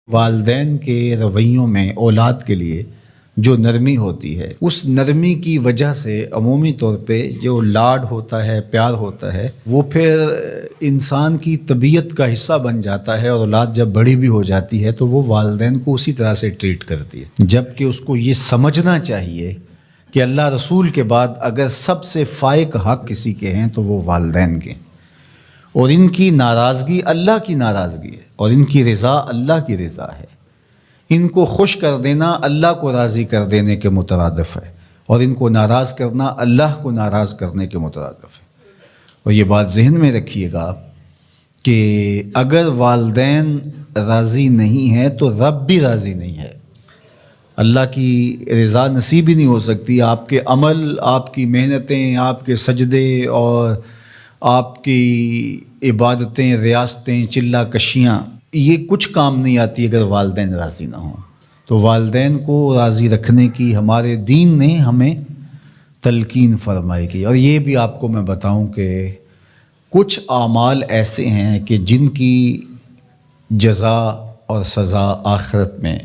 والدین کے رویوں میں اولاد کے لیے جو نرمی ہوتی ہے، اس نرمی کی وجہ سے عمومی طور پہ جو لاڈ ہوتا ہے، پیار ہوتا ہے، وہ پھر انسان کی طبیعت کا حصہ بن جاتا ہے، اور اولاد جب بڑی بھی ہو جاتی ہے تو وہ والدین کو اسی طرح سے ٹریٹ کرتی ہے، جبکہ اس کو یہ سمجھنا چاہیے کہ اللہ رسول کے بعد اگر سب سے فائق حق کسی کے ہیں تو وہ والدین کے ہیں، اور ان کی ناراضگی اللہ کی ناراضگی ہے، اور ان کی رضا اللہ کی رضا ہے۔ ان کو خوش کر دینا اللہ کو راضی کر دینے کے مترادف ہے، اور ان کو ناراض کرنا اللہ کو ناراض کرنے کے مترادف ہے۔ اور یہ بات ذہن میں رکھیے گا کہ اگر والدین راضی نہیں ہیں تو رب بھی راضی نہیں ہے۔ اللہ کی رضا نصیب ہی نہیں ہو سکتی، آپ کے عمل، آپ کی محنتیں، آپ کے سجدے اور آپ کی عبادتیں، ریاستیں، چلہ کشیاں، یہ کچھ کام نہیں آتی اگر والدین راضی نہ ہوں۔ تو والدین کو راضی رکھنے کی ہمارے دین نے ہمیں تلقین فرمائی کی۔ اور یہ بھی آپ کو میں بتاؤں کہ کچھ اعمال ایسے ہیں کہ جن کی جزا اور سزا آخرت میں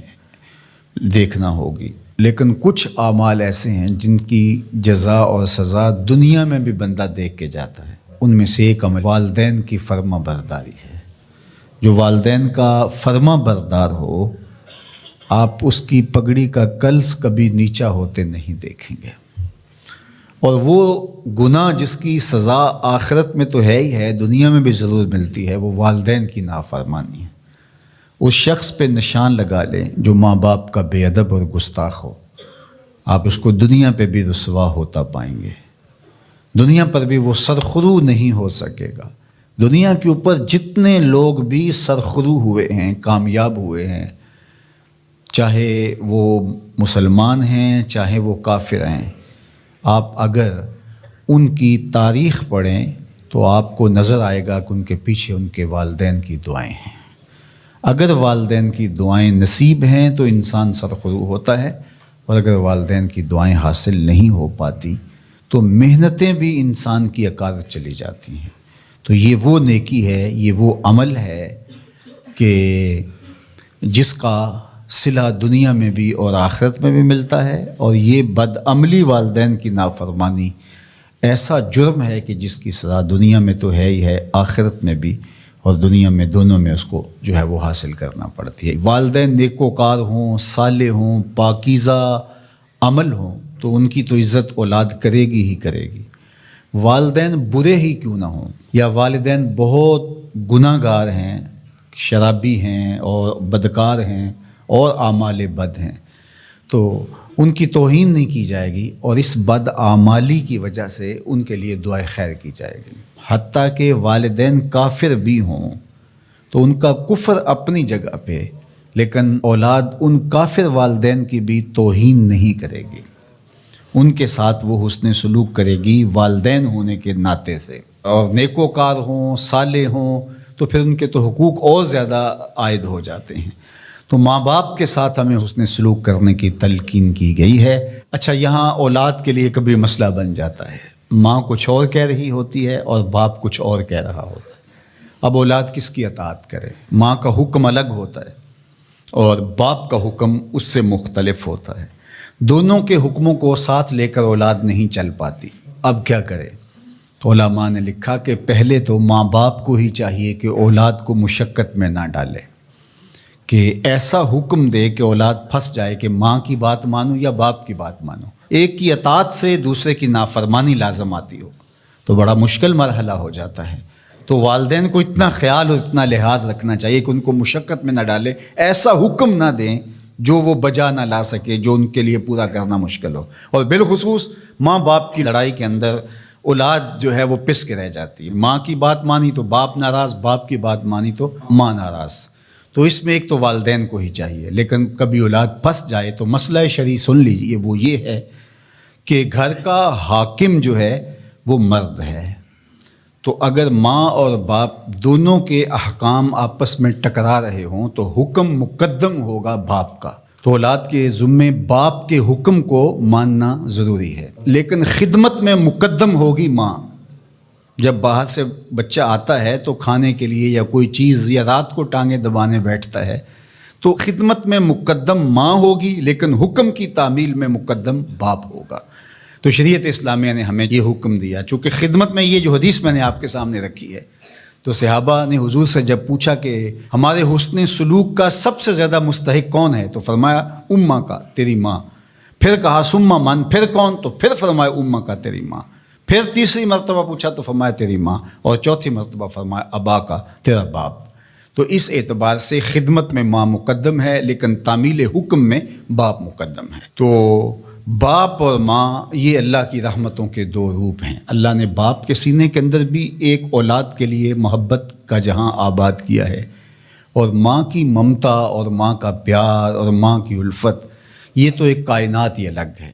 دیکھنا ہوگی، لیکن کچھ اعمال ایسے ہیں جن کی جزا اور سزا دنیا میں بھی بندہ دیکھ کے جاتا ہے۔ ان میں سے ایک عمل والدین کی فرما برداری ہے۔ جو والدین کا فرما بردار ہو، آپ اس کی پگڑی کا کلس کبھی نیچا ہوتے نہیں دیکھیں گے۔ اور وہ گناہ جس کی سزا آخرت میں تو ہے ہی ہے، دنیا میں بھی ضرور ملتی ہے، وہ والدین کی نافرمانی ہے۔ اس شخص پہ نشان لگا لیں جو ماں باپ کا بے ادب اور گستاخ ہو، آپ اس کو دنیا پہ بھی رسوا ہوتا پائیں گے، دنیا پر بھی وہ سرخرو نہیں ہو سکے گا۔ دنیا کے اوپر جتنے لوگ بھی سرخرو ہوئے ہیں، کامیاب ہوئے ہیں، چاہے وہ مسلمان ہیں چاہے وہ کافر ہیں، آپ اگر ان کی تاریخ پڑھیں تو آپ کو نظر آئے گا کہ ان کے پیچھے ان کے والدین کی دعائیں ہیں۔ اگر والدین کی دعائیں نصیب ہیں تو انسان سرخرو ہوتا ہے، اور اگر والدین کی دعائیں حاصل نہیں ہو پاتی تو محنتیں بھی انسان کی اکادر چلی جاتی ہیں۔ تو یہ وہ نیکی ہے، یہ وہ عمل ہے کہ جس کا صلہ دنیا میں بھی اور آخرت میں بھی ملتا ہے، اور یہ بدعملی والدین کی نافرمانی ایسا جرم ہے کہ جس کی سزا دنیا میں تو ہے ہی ہے، آخرت میں بھی، اور دنیا میں دونوں میں اس کو جو ہے وہ حاصل کرنا پڑتی ہے۔ والدین نیکوکار ہوں، صالح ہوں، پاکیزہ عمل ہوں تو ان کی تو عزت اولاد کرے گی ہی کرے گی۔ والدین برے ہی کیوں نہ ہوں، یا والدین بہت گناہ گار ہیں، شرابی ہیں اور بدکار ہیں اور اعمال بد ہیں، تو ان کی توہین نہیں کی جائے گی، اور اس بد اعمالی کی وجہ سے ان کے لیے دعائے خیر کی جائے گی۔ حتیٰ کہ والدین کافر بھی ہوں تو ان کا کفر اپنی جگہ پہ، لیکن اولاد ان کافر والدین کی بھی توہین نہیں کرے گی، ان کے ساتھ وہ حسن سلوک کرے گی والدین ہونے کے ناطے سے۔ اور نیکوکار ہوں، صالح ہوں تو پھر ان کے تو حقوق اور زیادہ عائد ہو جاتے ہیں۔ تو ماں باپ کے ساتھ ہمیں حسن سلوک کرنے کی تلقین کی گئی ہے۔ اچھا، یہاں اولاد کے لیے کبھی مسئلہ بن جاتا ہے، ماں کچھ اور کہہ رہی ہوتی ہے اور باپ کچھ اور کہہ رہا ہوتا ہے۔ اب اولاد کس کی اطاعت کرے؟ ماں کا حکم الگ ہوتا ہے اور باپ کا حکم اس سے مختلف ہوتا ہے۔ دونوں کے حکموں کو ساتھ لے کر اولاد نہیں چل پاتی۔ اب کیا کرے؟ تو علماء نے لکھا کہ پہلے تو ماں باپ کو ہی چاہیے کہ اولاد کو مشقت میں نہ ڈالے، کہ ایسا حکم دے کہ اولاد پھنس جائے کہ ماں کی بات مانو یا باپ کی بات مانو۔ ایک کی اطاعت سے دوسرے کی نافرمانی لازم آتی ہو تو بڑا مشکل مرحلہ ہو جاتا ہے۔ تو والدین کو اتنا خیال اور اتنا لحاظ رکھنا چاہیے کہ ان کو مشقت میں نہ ڈالے، ایسا حکم نہ دیں جو وہ بجا نہ لا سکے، جو ان کے لیے پورا کرنا مشکل ہو۔ اور بالخصوص ماں باپ کی لڑائی کے اندر اولاد جو ہے وہ پس کے رہ جاتی ہے، ماں کی بات مانی تو باپ ناراض، باپ کی بات مانی تو ماں ناراض۔ تو اس میں ایک تو والدین کو ہی چاہیے، لیکن کبھی اولاد پھنس جائے تو مسئلہ شرعی سن لیجئے، وہ یہ ہے کہ گھر کا حاکم جو ہے وہ مرد ہے۔ تو اگر ماں اور باپ دونوں کے احکام آپس میں ٹکرا رہے ہوں تو حکم مقدم ہوگا باپ کا، تو اولاد کے ذمے باپ کے حکم کو ماننا ضروری ہے، لیکن خدمت میں مقدم ہوگی ماں۔ جب باہر سے بچہ آتا ہے تو کھانے کے لیے یا کوئی چیز، یا رات کو ٹانگیں دبانے بیٹھتا ہے تو خدمت میں مقدم ماں ہوگی لیکن حکم کی تعمیل میں مقدم باپ ہوگا. تو شریعت اسلامیہ نے ہمیں یہ حکم دیا. چونکہ خدمت میں یہ جو حدیث میں نے آپ کے سامنے رکھی ہے، تو صحابہ نے حضور سے جب پوچھا کہ ہمارے حسن سلوک کا سب سے زیادہ مستحق کون ہے، تو فرمایا اماں کا، تیری ماں. پھر کہا سما من، پھر کون؟ تو پھر فرمایا اماں کا، تیری ماں. پھر تیسری مرتبہ پوچھا تو فرمایا تیری ماں، اور چوتھی مرتبہ فرمایا ابا کا، تیرا باپ. تو اس اعتبار سے خدمت میں ماں مقدم ہے لیکن تعمیل حکم میں باپ مقدم ہے. تو باپ اور ماں یہ اللہ کی رحمتوں کے دو روپ ہیں. اللہ نے باپ کے سینے کے اندر بھی ایک اولاد کے لیے محبت کا جہاں آباد کیا ہے، اور ماں کی ممتا اور ماں کا پیار اور ماں کی الفت، یہ تو ایک کائنات ہی الگ ہے.